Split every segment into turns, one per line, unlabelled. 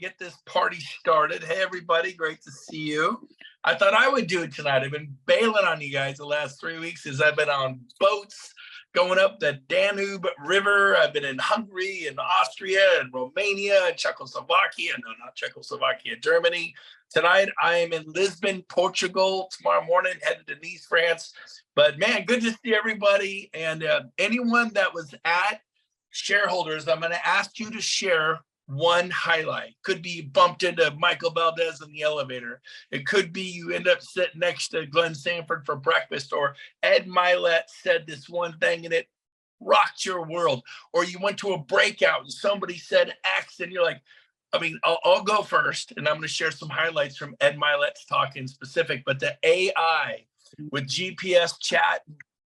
get this party started. Hey, everybody, great to see you. I thought I would do it tonight. I've been bailing on you guys the last 3 weeks as I've been on boats going up the Danube River. I've been in Hungary and Austria and Romania and Czechoslovakia. No, not Czechoslovakia, Germany. Tonight, I am in Lisbon, Portugal. Tomorrow morning, headed to Nice, France. But man, good to see everybody. And anyone that was at shareholders, I'm going to ask you to share one highlight. Could be you bumped into Michael Valdez in the elevator. It could be you end up sitting next to Glenn Sanford for breakfast, or Ed Milet said this one thing and it rocked your world, or you went to a breakout and somebody said X and you're like, I'll go first, and I'm going to share some highlights from Ed Milet's talk in specific, but the AI with GPS chat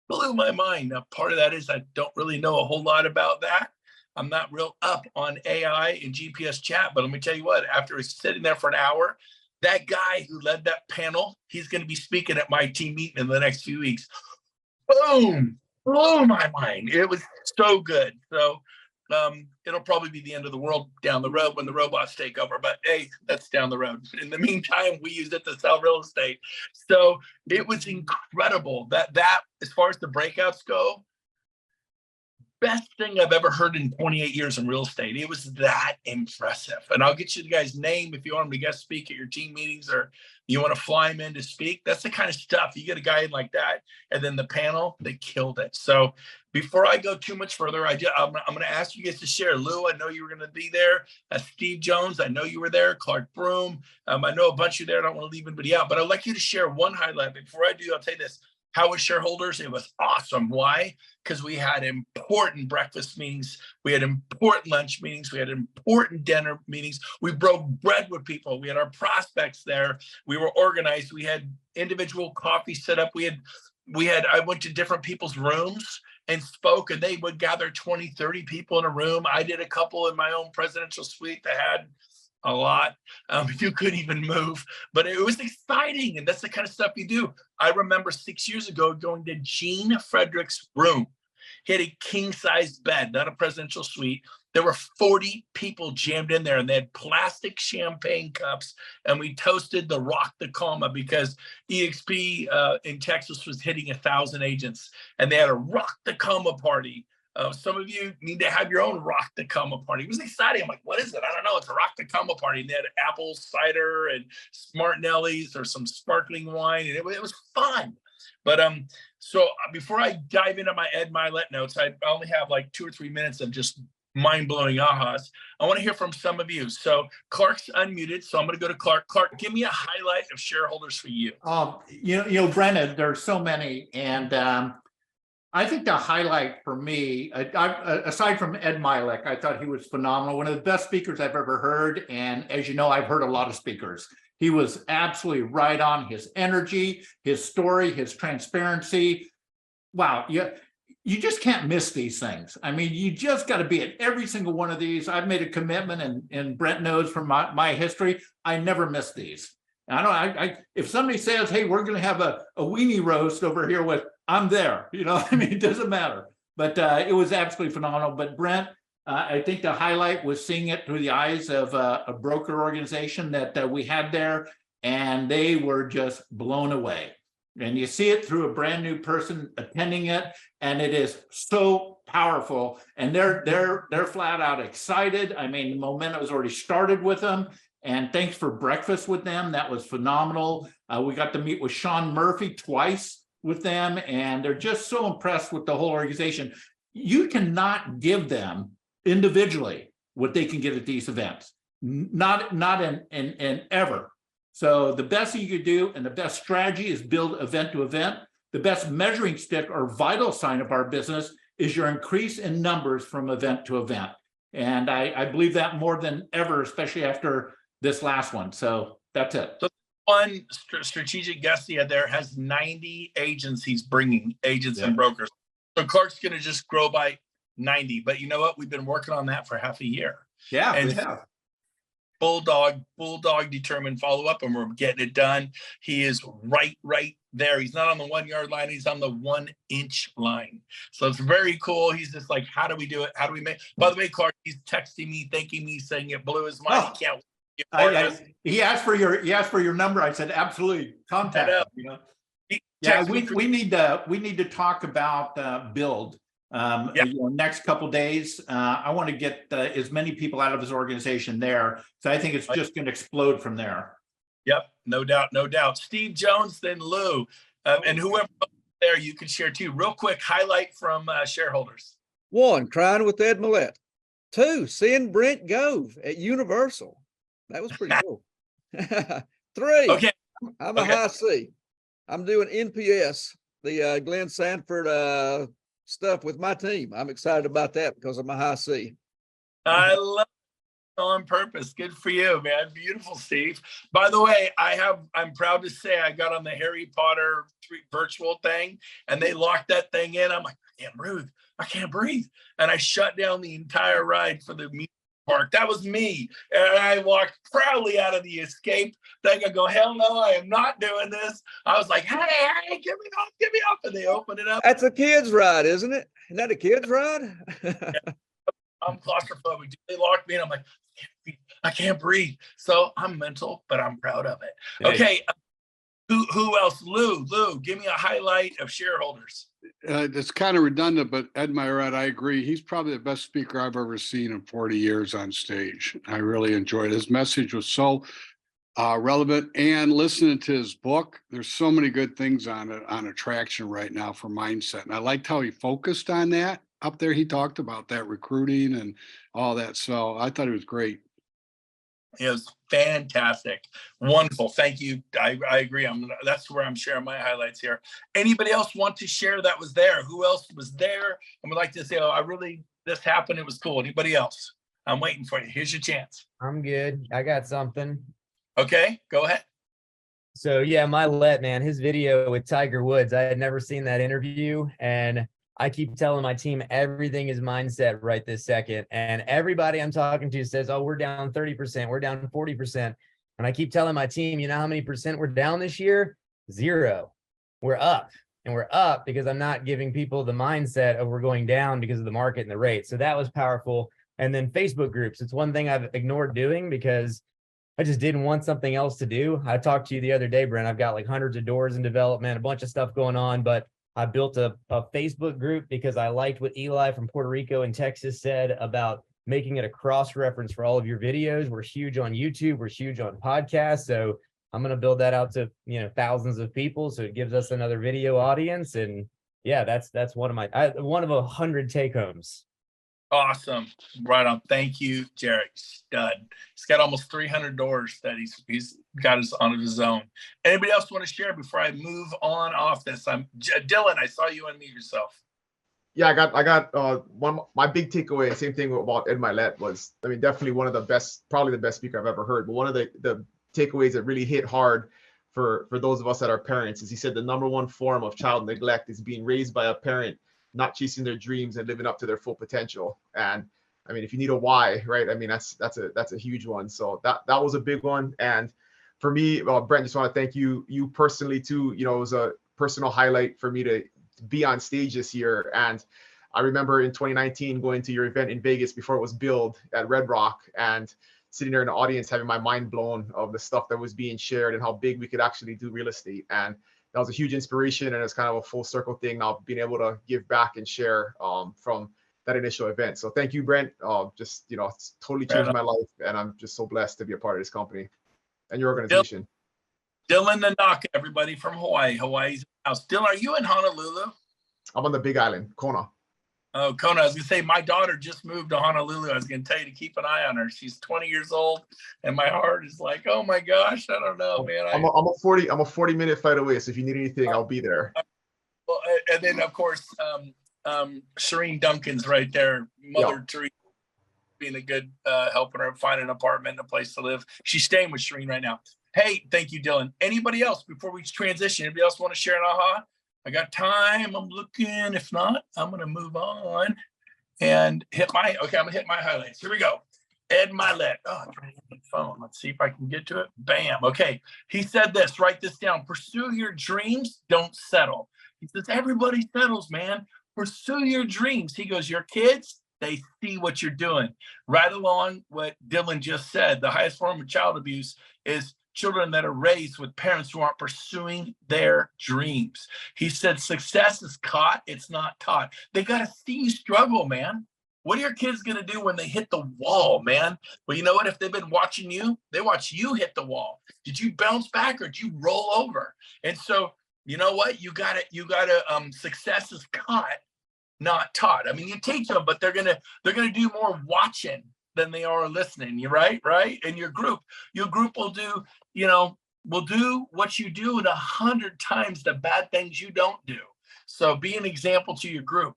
blew my mind. Now, part of that is I don't really know a whole lot about that. I'm not real up on AI and GPS chat, but let me tell you what, after sitting there for an hour, that guy who led that panel, he's going to be speaking at my team meeting in the next few weeks. Boom, blew my mind. It was so good. So it'll probably be the end of the world down the road when the robots take over, but hey, that's down the road. In the meantime, we use it to sell real estate. So it was incredible that as far as the breakouts go, best thing I've ever heard in 28 years in real estate. It was that impressive. And I'll get you the guy's name if you want him to guest speak at your team meetings, or you want to fly him in to speak. That's the kind of stuff. You get a guy in like that, and then the panel, they killed it. So before I go too much further, I'm going to ask you guys to share. Lou, I know you were going to be there. Steve Jones, I know you were there. Clark Broom, I know a bunch of you there. I don't want to leave anybody out, but I'd like you to share one highlight. Before I do, I'll tell you this. How was shareholders? It was awesome. Why? Because we had important breakfast meetings. We had important lunch meetings. We had important dinner meetings. We broke bread with people. We had our prospects there. We were organized. We had individual coffee set up. I went to different people's rooms and spoke, and they would gather 20, 30 people in a room. I did a couple in my own presidential suite that had a lot. You couldn't even move, but it was exciting. And that's the kind of stuff you do. I remember 6 years ago going to Gene Frederick's room. He had a king-size bed, not a presidential suite. There were 40 people jammed in there, and they had plastic champagne cups, and we toasted the Rock the Comma because EXP in Texas was hitting 1,000 agents, and they had a Rock the Comma party. Some of you need to have your own Rock the Comma party. It was exciting. I'm like, what is it? I don't know. It's a Rock the Comma party. And they had apple cider and Martinelli's or some sparkling wine. And it was fun. But so before I dive into my Ed Milet notes, I only have like 2 or 3 minutes of just mind-blowing ahas. I want to hear from some of you. So Clark's unmuted, so I'm going to go to Clark. Clark, give me a highlight of shareholders for you.
Brennan, there's so many. And I think the highlight for me, aside from Ed Milet, I thought he was phenomenal. One of the best speakers I've ever heard. And as you know, I've heard a lot of speakers. He was absolutely right on. His energy, his story, his transparency. Wow. You just can't miss these things. I mean, you just got to be at every single one of these. I've made a commitment, and Brent knows from my history, I never miss these. If somebody says, hey, we're going to have a weenie roast over here I'm there, it doesn't matter. But it was absolutely phenomenal. But Brent, I think the highlight was seeing it through the eyes of a broker organization that we had there, and they were just blown away. And you see it through a brand new person attending it, and it is so powerful. And they're flat out excited. I mean, the momentum has already started with them. And thanks for breakfast with them. That was phenomenal. We got to meet with Sean Murphy twice with them, and they're just so impressed with the whole organization. You cannot give them individually what they can get at these events, not in ever. So the best you could do, and the best strategy, is build event to event. The best measuring stick or vital sign of our business is your increase in numbers from event to event. And I believe that more than ever, especially after this last one. So that's it.
So one strategic guest he had there has 90 agents. He's bringing agents and brokers. So Clark's going to just grow by 90. But you know what? We've been working on that for half a year.
Yeah,
and
we have.
Bulldog determined follow up, and we're getting it done. He is right there. He's not on the 1 yard line. He's on the 1 inch line. So it's very cool. He's just like, how do we do it? How do we make? By the way, Clark, he's texting me, thanking me, saying it blew his mind. He can't You part of
I,
this?
he asked for your number. I said, absolutely,
I
contact
know.
him, you know.
He
Yeah,
texted me for-
we need to talk about build.
Yeah.
Next couple days. I want to get as many people out of his organization there. So I think it's just going to explode from there.
Yep, no doubt, no doubt. Steve Jones, then Lou, and whoever there you can share too. Real quick highlight from shareholders.
1, crying with Ed Millette. 2, seeing Brent Gove at Universal. That was pretty cool. 3,
Okay.
I'm a high C. I'm doing NPS, the Glenn Sanford stuff with my team. I'm excited about that because I'm a high C.
I love it on purpose. Good for you, man. Beautiful, Steve. By the way, I'm proud to say I got on the Harry Potter virtual thing and they locked that thing in. I'm like, I can't breathe. I can't breathe. And I shut down the entire ride for the music park. That was me. And I walked proudly out of the escape thing. I go, hell no, I am not doing this. I was like, hey, get me off, get me off. And they opened it up.
That's a kid's ride, isn't it? Isn't that a kid's ride?
I'm claustrophobic. They locked me in. I'm like, I can't breathe. So I'm mental, but I'm proud of it.
Hey.
Okay. Who else? Lou, give me a highlight of shareholders.
It's kind of redundant, but Ed Millette, I agree. He's probably the best speaker I've ever seen in 40 years on stage. I really enjoyed it. His message was so relevant, and listening to his book, there's so many good things on it on attraction right now for mindset. And I liked how he focused on that up there. He talked about that recruiting and all that. So I thought it was great.
It was fantastic. Wonderful. Thank you. I agree. That's where I'm sharing my highlights here. Anybody else want to share that was there? Who else was there? I would like to say, this happened. It was cool. Anybody else? I'm waiting for you. Here's your chance.
I'm good. I got something.
Okay, go ahead.
So yeah, Millette, man, his video with Tiger Woods, I had never seen that interview, and I keep telling my team everything is mindset right this second. And everybody I'm talking to says, oh, we're down 30%, we're down 40%. And I keep telling my team, you know how many percent we're down this year? 0. We're up. And we're up because I'm not giving people the mindset of we're going down because of the market and the rate. So that was powerful. And then Facebook groups. It's one thing I've ignored doing because I just didn't want something else to do. I talked to you the other day, Brent. I've got like hundreds of doors in development, a bunch of stuff going on, but I built a Facebook group because I liked what Eli from Puerto Rico and Texas said about making it a cross-reference for all of your videos. We're huge on YouTube. We're huge on podcasts. So I'm going to build that out to, thousands of people. So it gives us another video audience. And yeah, that's one of 100 take homes.
Awesome. Right on. Thank you, Jarek. Stud. He's got almost 300 doors that he's got on his own. Anybody else want to share before I move on off this? I'm Dylan. I saw you unmute yourself.
Yeah, I got one. My big takeaway, same thing about Ed Millette was, definitely one of the best, probably the best speaker I've ever heard. But one of the takeaways that really hit hard for those of us that are parents is he said the number one form of child neglect is being raised by a parent not chasing their dreams and living up to their full potential. And if you need a why, right? That's a huge one. So that was a big one. And for me, Brent, just want to thank you personally too. It was a personal highlight for me to be on stage this year. And I remember in 2019 going to your event in Vegas before it was billed at Red Rock and sitting there in the audience having my mind blown of the stuff that was being shared and how big we could actually do real estate. And that was a huge inspiration, and it's kind of a full circle thing now, being able to give back and share from that initial event. So thank you, Brent. It's totally changed my life, and I'm just so blessed to be a part of this company and your organization.
Dylan Nanaka, everybody from Hawaii. Hawaii's house. Dylan, are you in Honolulu?
I'm on the Big Island, Kona.
Oh, Kona. I was going to say, my daughter just moved to Honolulu. I was going to tell you to keep an eye on her. She's 20 years old, and my heart is like, oh my gosh, I don't know, man.
I'm a 40-minute flight away, so if you need anything, I'll be there.
Well, and then, of course, Shireen Duncan's right there. Mother Teresa being a good helping her find an apartment, a place to live. She's staying with Shireen right now. Hey, thank you, Dylan. Anybody else before we transition? Anybody else want to share an aha? I got time. I'm looking. If not, I'm going to move on and I'm going to hit my highlights. Here we go. Ed Millette. Oh, I'm trying to get my phone. Let's see if I can get to it. Bam. Okay. He said this. Write this down. Pursue your dreams. Don't settle. He says, everybody settles, man. Pursue your dreams. He goes, your kids, They see what you're doing. Right along what Dylan just said, the highest form of child abuse is children that are raised with parents who aren't pursuing their dreams. He said success is caught, it's not taught. They got to see you struggle, man. What are your kids going to do when they hit the wall, man? Well, you know what? If they've been watching you, they watch you hit the wall. Did you bounce back or did you roll over? And so, you know what? You got to, success is caught, not taught. I mean, you teach them, but they're gonna do more watching than they are listening. You're right. And your group will do, will do what you do and 100 times the bad things you don't do. So be an example to your group.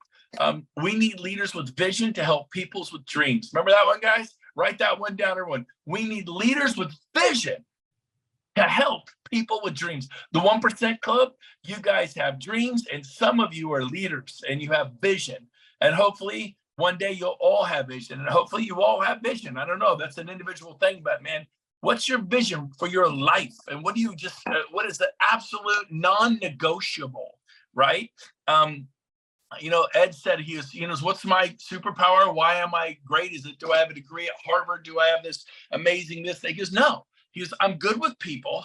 We need leaders with vision to help peoples with dreams. Remember that one, guys? Write that one down, everyone. We need leaders with vision to help people with dreams. The 1% Club, you guys have dreams, and some of you are leaders and you have vision. And hopefully one day you'll all have vision, and hopefully you all have vision. I don't know, that's an individual thing, but man, what's your vision for your life? And what is the absolute non-negotiable, right? Ed said he was, what's my superpower? Why am I great? Is it, do I have a degree at Harvard? Do I have this amazing this? He goes, no. He goes, I'm good with people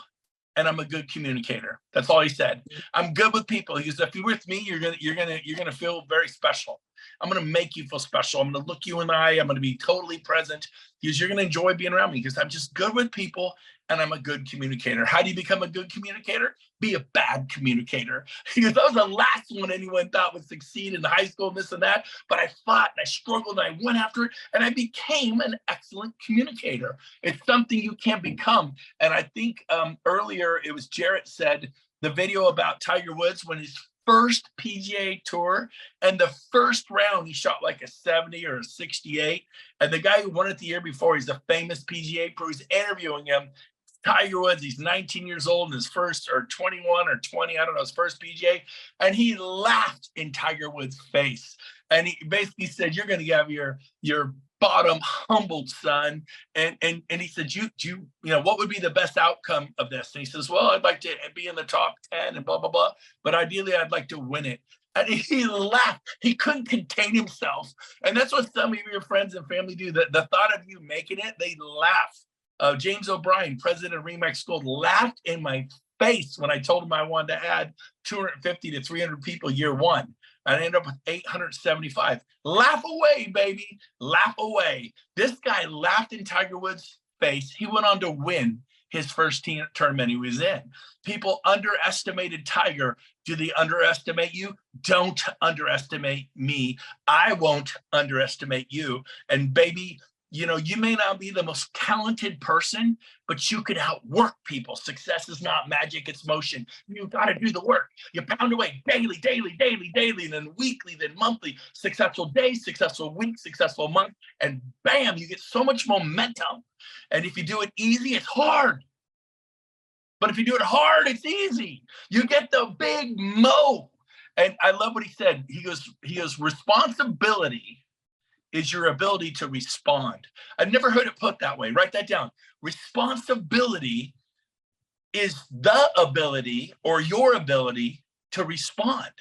and I'm a good communicator. That's all he said. I'm good with people. He goes, if you're with me, you're gonna feel very special. I'm gonna make you feel special. I'm gonna look you in the eye. I'm gonna be totally present. He goes, you're gonna enjoy being around me because I'm just good with people and I'm a good communicator. How do you become a good communicator? Be a bad communicator. He goes, that was the last one anyone thought would succeed in high school, this and that. But I fought and I struggled and I went after it and I became an excellent communicator. It's something you can become. And I think earlier it was Jarrett said the video about Tiger Woods when his first PGA Tour and the first round he shot like a 70 or a 68. And the guy who won it the year before, he's a famous PGA pro, he's interviewing him. Tiger Woods, he's 19 years old in his first, or 21 or 20, I don't know, his first PGA. And he laughed in Tiger Woods' face. And he basically said, you're going to have your bottom humbled, son. And he said, what would be the best outcome of this? And he says, well, I'd like to be in the top 10 and blah, blah, blah. But ideally, I'd like to win it. And he laughed. He couldn't contain himself. And that's what some of your friends and family do. The thought of you making it, they laugh. James O'Brien, president of Remax Gold, laughed in my face when I told him I wanted to add 250 to 300 people year one. And I ended up with 875. Laugh away, baby. Laugh away. This guy laughed in Tiger Woods' face. He went on to win his first tournament he was in. People underestimated Tiger. Do they underestimate you? Don't underestimate me. I won't underestimate you. And baby, you may not be the most talented person, but you can outwork people. Success is not magic, it's motion. You got to do the work. You pound away daily, and then weekly, then monthly, successful day, successful week, successful month, and bam, you get so much momentum. And if you do it easy, it's hard. But if you do it hard, it's easy. You get the big mo. And I love what he said. He goes, responsibility is your ability to respond. I've never heard it put that way. Write that down. Responsibility is the ability or your ability to respond.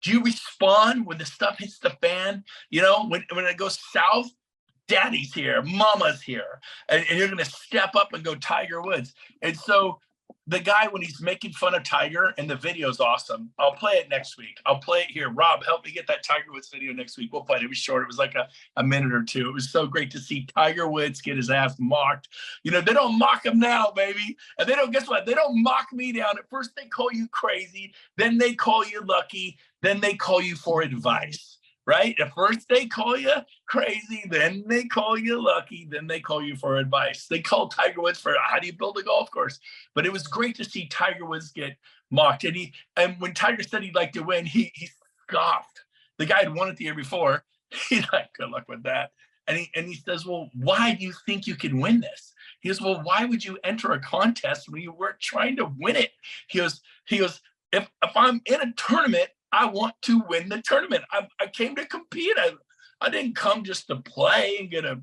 Do you respond when the stuff hits the fan? When it goes south, daddy's here, mama's here, and you're going to step up and go Tiger Woods. And so the guy, when he's making fun of Tiger, and the video is awesome. I'll play it next week. I'll play it here. Rob, help me get that Tiger Woods video next week. We'll play it. It was short. It was like a minute or two. It was so great to see Tiger Woods get his ass mocked. They don't mock him now, baby. And they don't, guess what? They don't mock me down. At first they call you crazy. Then they call you lucky. Then they call you for advice. Right? At first they call you crazy, then they call you lucky, then they call you for advice. They call Tiger Woods for how do you build a golf course? But it was great to see Tiger Woods get mocked. And when Tiger said he'd like to win, he scoffed. The guy had won it the year before. He's like, good luck with that. And he says, well, why do you think you can win this? He goes, well, why would you enter a contest when you weren't trying to win it? He goes, if I'm in a tournament, I want to win the tournament. I came to compete. I didn't come just to play and get a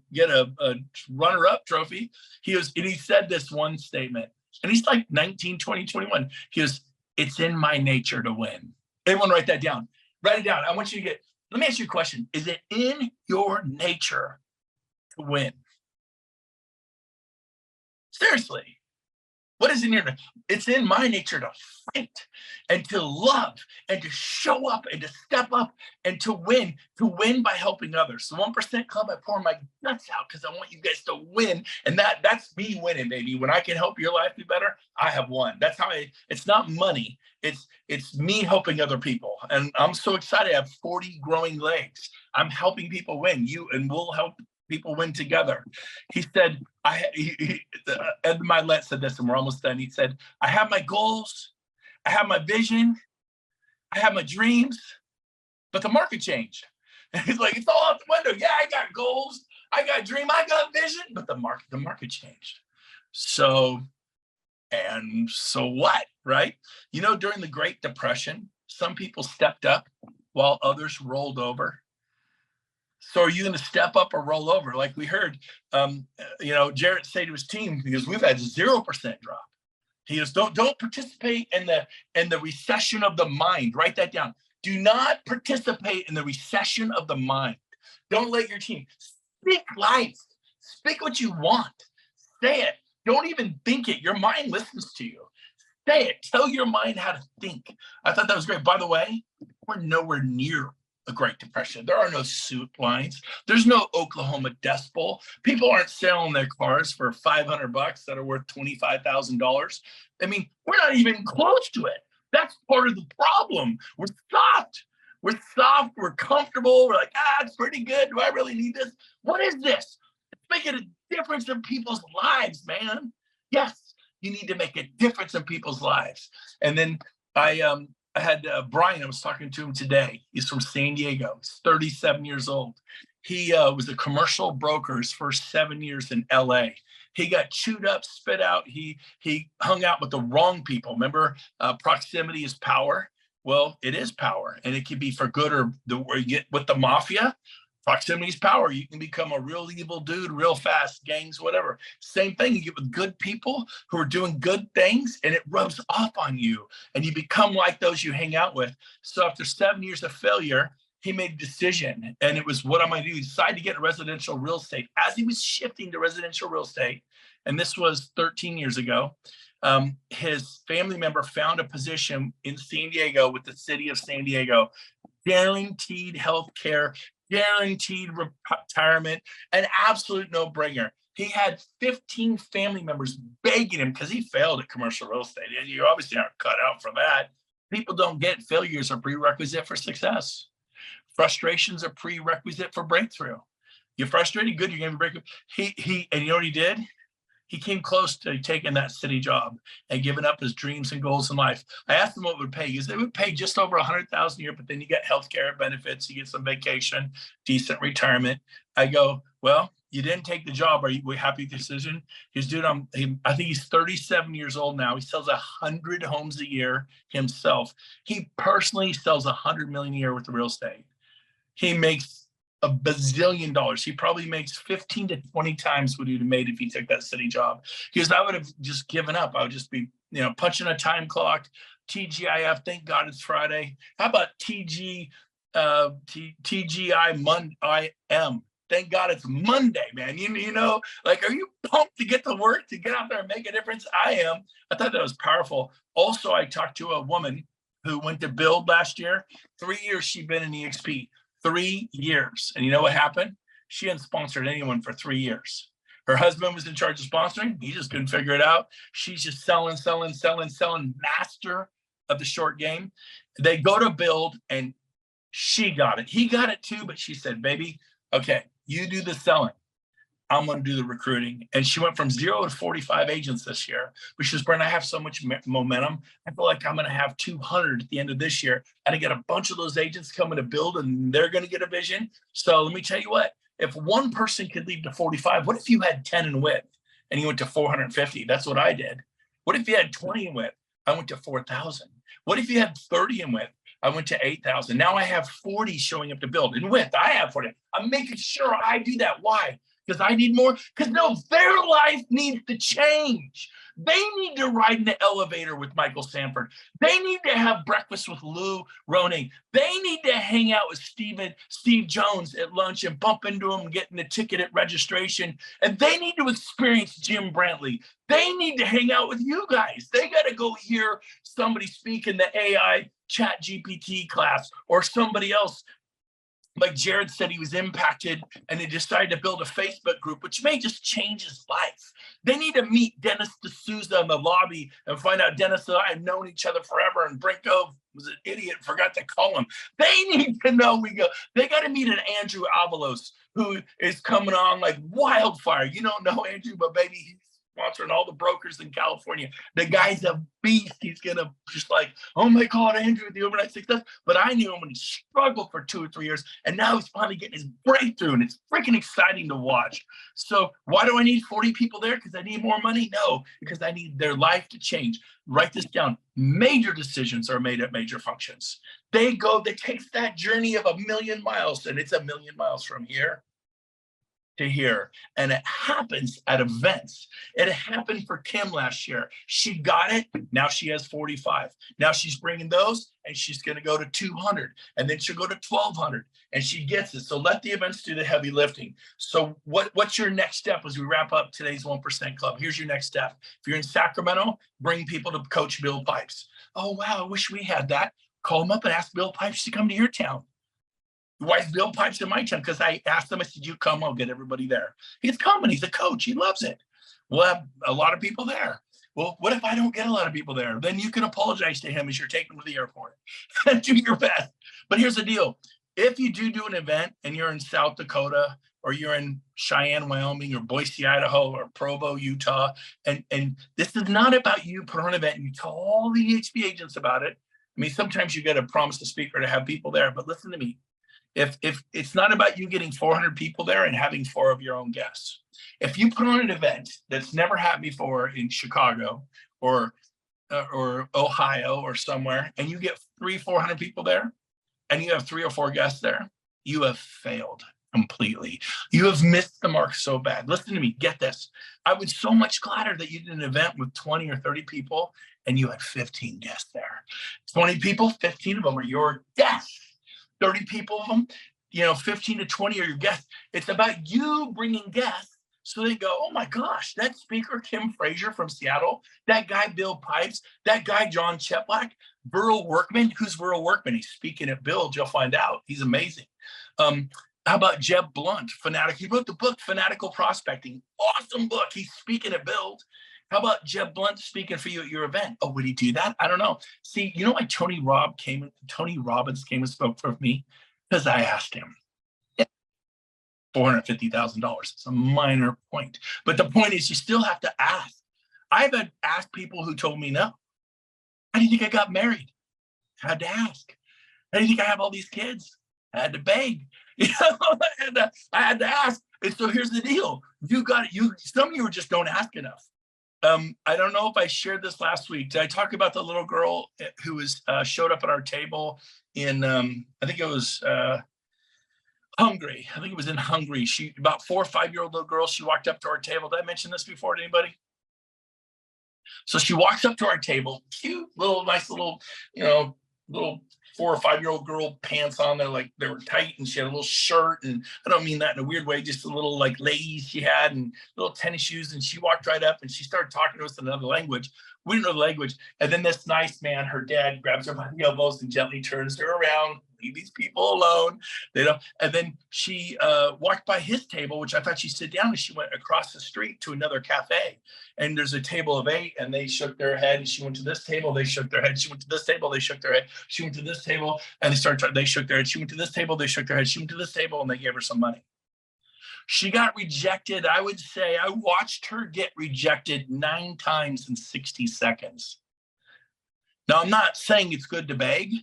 runner-up trophy. And he said this one statement, and he's like 19, 20, 21. He goes, it's in my nature to win. Everyone write that down. Write it down. I want you to get, Let me ask you a question. Is it in your nature to win? Seriously. What is in your? It's in my nature to fight and to love and to show up and to step up and to win by helping others. The 1% Club, I pour my guts out because I want you guys to win. And that's me winning, baby. When I can help your life be better, I have won. That's how it's not money. It's me helping other people. And I'm so excited. I have 40 growing legs. I'm helping people win. And we'll help people win together. He said, Ed Milet said this, and we're almost done. He said, I have my goals, I have my vision, I have my dreams, but the market changed. And he's like, it's all out the window. Yeah, I got goals, I got dream, I got vision, but the market changed. So what, right? You know, during the Great Depression, some people stepped up while others rolled over. So are you going to step up or roll over? Like we heard, Jarrett say to his team, because we've had 0% drop. He goes, don't participate in the recession of the mind. Write that down. Do not participate in the recession of the mind. Don't let your team speak life. Speak what you want. Say it. Don't even think it. Your mind listens to you. Say it. Tell your mind how to think. I thought that was great. By the way, we're nowhere near a Great Depression. There are no soup lines. There's no Oklahoma Dust Bowl. People aren't selling their cars for $500 that are worth $25,000. I mean, we're not even close to it. That's part of the problem. We're soft. We're comfortable. We're like, it's pretty good. Do I really need this? What is this? It's making a difference in people's lives, man. Yes, you need to make a difference in people's lives. And then I had Brian, I was talking to him today. He's from San Diego. He's 37 years old. He was a commercial broker his first 7 years in LA. He got chewed up, spit out. He hung out with the wrong people. Remember, proximity is power. Well, it is power, and it can be for good or where you get with the mafia. Proximity is power. You can become a real evil dude real fast, gangs, whatever. Same thing, you get with good people who are doing good things and it rubs off on you and you become like those you hang out with. So after 7 years of failure, he made a decision and it was, what am I going to do? He decided to get into residential real estate. As he was shifting to residential real estate, and this was 13 years ago, his family member found a position in San Diego with the city of San Diego, guaranteed health care, guaranteed retirement, an absolute no-brainer. He had 15 family members begging him because he failed at commercial real estate. You obviously aren't cut out for that. People don't get failures are prerequisite for success. Frustrations are prerequisite for breakthrough. You're frustrated, good, you're going to break up. And you know what he did? He came close to taking that city job and giving up his dreams and goals in life. I asked him what it would pay. He said it would pay just over $100,000 a year, but then you get healthcare benefits, you get some vacation, decent retirement. I go, well, you didn't take the job. Are you happy with the decision? He's dude, I think he's 37 years old now. He sells 100 homes a year himself. He personally sells 100 million a year with the real estate. He makes a bazillion dollars. He probably makes 15 to 20 times what he'd have made if he took that city job. Because I would have just given up. I would just be, punching a time clock, TGIF, thank God it's Friday. How about TGI IM? Thank God it's Monday, man. Like, are you pumped to get to work, to get out there and make a difference? I am. I thought that was powerful. Also, I talked to a woman who went to Build last year. 3 years she'd been in EXP. 3 years. And you know what happened? She hadn't sponsored anyone for 3 years. Her husband was in charge of sponsoring. He just couldn't figure it out. She's just selling, master of the short game. They go to Build and she got it. He got it too, but she said, baby, okay, you do the selling. I'm going to do the recruiting. And she went from 0 to 45 agents this year. But she says, Brent, I have so much momentum. I feel like I'm going to have 200 at the end of this year. And I get a bunch of those agents coming to Build and they're going to get a vision. So let me tell you what, if one person could lead to 45, what if you had 10 in WIP and you went to 450? That's what I did. What if you had 20 in WIP? I went to 4,000. What if you had 30 in WIP? I went to 8,000. Now I have 40 showing up to Build. In WIP, I have 40. I'm making sure I do that. Why? because I need more? Because no, their life needs to change. They need to ride in the elevator with Michael Sanford. They need to have breakfast with Lou Roning. They need to hang out with Steve Jones at lunch and bump into him, getting the ticket at registration. And they need to experience Jim Brantley. They need to hang out with you guys. They got to go hear somebody speak in the AI chat GPT class, or somebody else. Like Jared said, he was impacted and he decided to build a Facebook group, which may just change his life. They need to meet Dennis D'Souza in the lobby and find out Dennis and I have known each other forever, and Brent Gove was an idiot, forgot to call him. They need to know they got to meet an Andrew Avalos who is coming on like wildfire. You don't know Andrew, but baby, he's sponsoring all the brokers in California. The guy's a beast. He's gonna just like, oh my God, Andrew, the overnight success. But I knew him when he struggled for 2 or 3 years, and now he's finally getting his breakthrough, and it's freaking exciting to watch. So why do I need 40 people there? Because I need more money? No, because I need their life to change. Write this down. Major decisions are made at major functions. They take that journey of 1,000,000 miles, and it's 1,000,000 miles from here to here, and it happens at events. It happened for Kim last year. She got it. Now she has 45. Now she's bringing those, and she's going to go to 200, and then she'll go to 1,200, and she gets it. So let the events do the heavy lifting. So what's your next step as we wrap up today's 1% Club? Here's your next step. If you're in Sacramento, bring people to Coach Bill Pipes. Oh wow, I wish we had that. Call him up and ask Bill Pipes to come to your town. Why is Bill Pipes in my town? Because I asked him, I said, you come, I'll get everybody there. He's coming, he's a coach, he loves it. We'll have a lot of people there. Well, what if I don't get a lot of people there? Then you can apologize to him as you're taking him to the airport and do your best. But here's the deal. If you do an event and you're in South Dakota, or you're in Cheyenne, Wyoming, or Boise, Idaho, or Provo, Utah, and this is not about you put on an event and you tell all the EXP agents about it. I mean, sometimes you got to promise the speaker to have people there, but listen to me. If it's not about you getting 400 people there and having 4 of your own guests, if you put on an event that's never happened before in Chicago or Ohio or somewhere, and you get 300-400 people there, and you have 3 or 4 guests there, you have failed completely. You have missed the mark so bad. Listen to me, get this. I was so much gladder that you did an event with 20 or 30 people and you had 15 guests there. 20 people, 15 of them are your guests. 30 people of them, 15 to 20 are your guests. It's about you bringing guests so they go, oh my gosh, that speaker Kim Frazier from Seattle, that guy Bill Pipes, that guy John Cheplack, Burl Workman. Who's Burl Workman? He's speaking at Build. You'll find out. He's amazing. How about Jeb Blunt, Fanatic? He wrote the book Fanatical Prospecting. Awesome book. He's speaking at Build. How about Jeb Blunt speaking for you at your event? Oh, would he do that? I don't know. See, you know why Tony Robbins came and spoke for me? Because I asked him. $450,000. It's a minor point. But the point is you still have to ask. I've asked people who told me no. How do you think I got married? I had to ask. How do you think I have all these kids? I had to beg. I had to ask. And so here's the deal. Some of you just don't ask enough. I don't know if I shared this last week. Did I talk about the little girl who showed up at our table in, I think it was Hungary. I think it was in Hungary. She, about 4 or 5-year-old little girl, she walked up to our table. Did I mention this before to anybody? So she walks up to our table, cute little, nice little, little 4 or 5-year-old girl, pants on there, like they were tight, and she had a little shirt, and I don't mean that in a weird way, just a little like leggings she had and little tennis shoes, and she walked right up and she started talking to us in another language. We didn't know the language. And then this nice man, her dad, grabs her by the elbows and gently turns her around. Leave these people alone. And then she walked by his table, which I thought she'd sit down, and she went across the street to another cafe. And there's a table of 8, and they shook their head. And she went to this table, they shook their head. She went to this table, they shook their head. She went to this table, and they shook their head. She went to this table, they shook their head. She went to this table, and they gave her some money. She got rejected. I would say I watched her get rejected 9 times in 60 seconds. Now, I'm not saying it's good to beg,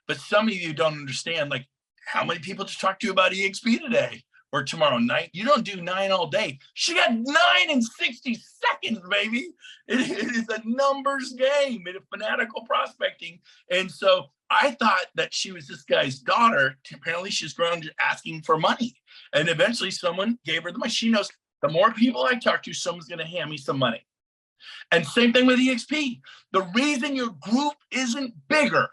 but some of you don't understand, like, how many people just talked to you about EXP today? or tomorrow night. You don't do 9 all day. She got 9 in 60 seconds, baby. It is a numbers game. It is fanatical prospecting. And so I thought that she was this guy's daughter. Apparently she's grown asking for money. And eventually someone gave her the money. She knows the more people I talk to, someone's going to hand me some money. And same thing with EXP. The reason your group isn't bigger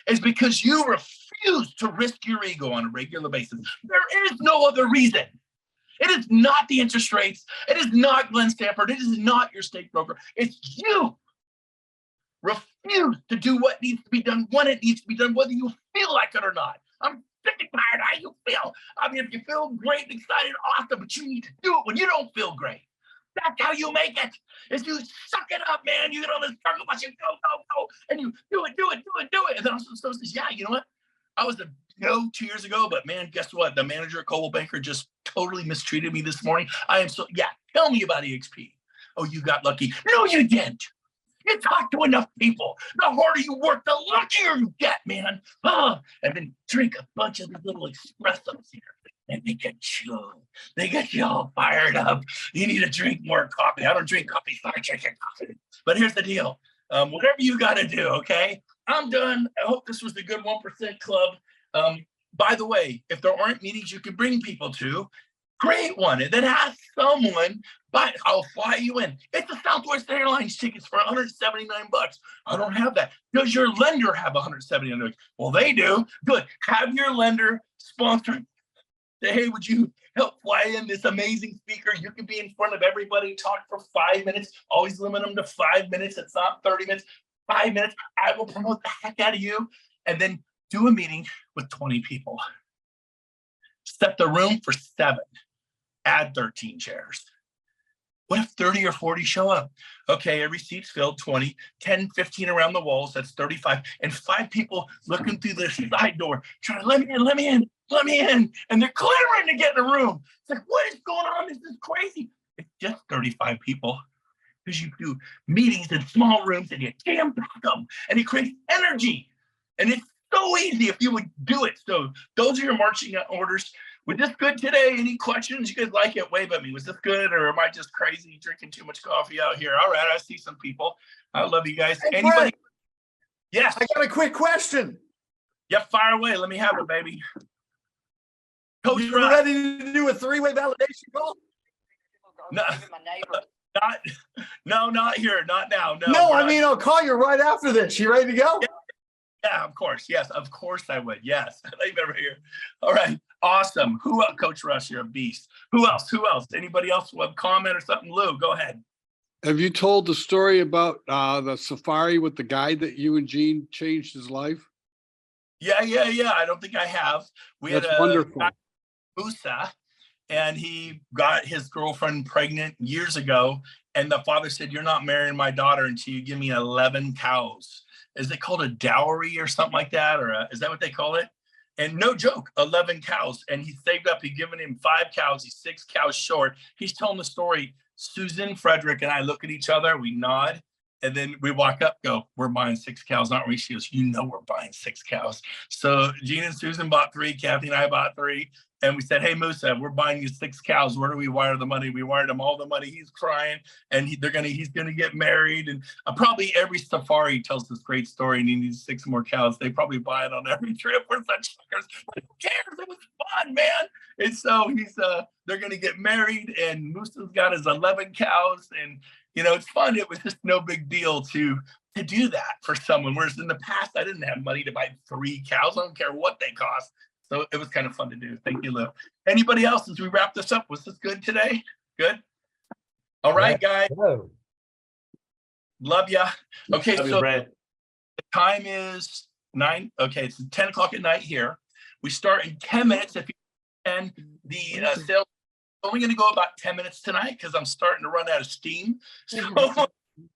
is because you refuse to risk your ego on a regular basis. There is no other reason. It is not the interest rates. It is not Glenn Stanford. It is not your state broker. It's you. Refuse to do what needs to be done when it needs to be done, whether you feel like it or not. I'm sick and tired of how you feel. I mean, if you feel great and excited, awesome, but you need to do it when you don't feel great. That's how you make it. Is you suck it up, man. You get on this struggle bus, you go, and you do it. And then also says, yeah, you know what? I was a no 2 years ago, but man, guess what? The manager at Coldwell Banker just totally mistreated me this morning. I am so, yeah, tell me about EXP. Oh, you got lucky. No, you didn't. You talk to enough people. The harder you work, the luckier you get, man. Oh, and then drink a bunch of these little espressos here. And they get you all fired up. You need to drink more coffee. I don't drink coffee, so I drink coffee. But here's the deal. Whatever you got to do, okay? I'm done. I hope this was the good 1% club. By the way, if there aren't meetings you can bring people to, create one and then ask someone, but I'll fly you in. It's a Southwest Airlines tickets for $179. I don't have that. Does your lender have $179? Well, they do. Good. Have your lender sponsor. Say, hey, would you help fly in this amazing speaker? You can be in front of everybody, talk for 5 minutes. Always limit them to 5 minutes. It's not 30 minutes. 5 minutes. I will promote the heck out of you. And then do a meeting with 20 people. Set the room for 7. Add 13 chairs. What if 30 or 40 show up? Okay, every seat's filled, 20, 10, 15 around the walls, that's 35, and 5 people looking through the side door, trying to let me in, and they're clamoring to get in the room. It's like, what is going on? This is crazy. It's just 35 people, because you do meetings in small rooms, and you jam pack them, and it creates energy, and it's so easy if you would do it. So those are your marching orders. Was this good today? Any questions? You guys like it? Wave at me. Was this good, or am I just crazy drinking too much coffee out here? All right, I see some people. I love you guys.
Hey,
Anybody?
Brent,
Yes.
I got a quick question.
Yeah, fire away. Let me have it, baby. Coach
You
Russ.
ready to do a 3-way validation call?
No, not here. Not now. No,
No,
we're
I
not.
mean, I'll call you right after this. You ready to go?
Yeah, of course. Yes, of course I would. Yes. Leave over here. All right. Awesome. Who else? Coach Russ, you're a beast. Who else? Anybody else with a comment or something? Lou, go ahead.
Have you told the story about the safari with the guide that you and Gene changed his life?
Yeah. I don't think I have. We
That's
had a
wonderful.
guy, Musa, and he got his girlfriend pregnant years ago. And the father said, you're not marrying my daughter until you give me 11 cows. Is it called a dowry or something like that? Or is that what they call it? And no joke, 11 cows. And he saved up, he'd given him 5 cows. He's 6 cows short. He's telling the story. Susan, Frederick, and I look at each other, we nod, and then we walk up, go, we're buying 6 cows, aren't we? She goes, you know, we're buying 6 cows. So Gene and Susan bought 3, Kathy and I bought 3. And we said, hey, Musa, we're buying you 6 cows. Where do we wire the money? We wired him all the money. He's crying, and he's gonna get married. And probably every safari tells this great story, and he needs 6 more cows. They probably buy it on every trip. We're such suckers. But who cares? It was fun, man. And so they're gonna get married, and Musa's got his 11 cows, and it's fun. It was just no big deal to do that for someone. Whereas in the past, I didn't have money to buy 3 cows. I don't care what they cost. So it was kind of fun to do. Thank you, Lou. Anybody else as we wrap this up? Was this good today? Good? All right, guys.
Hello.
Love ya. Okay,
Love you,
so
Brent.
the time is 9. Okay, it's 10 o'clock at night here. We start in 10 minutes. If you can, the sales only going to go about 10 minutes tonight because I'm starting to run out of steam. So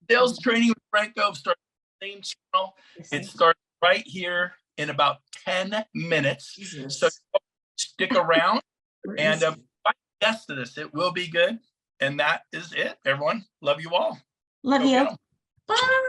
sales training with Brent Gove starts on the same channel. It starts right here in about 10 minutes. So stick around and yes to this. It will be good. And that is it, everyone. Love you all.
Love
Go
you.
get 'em.
Bye.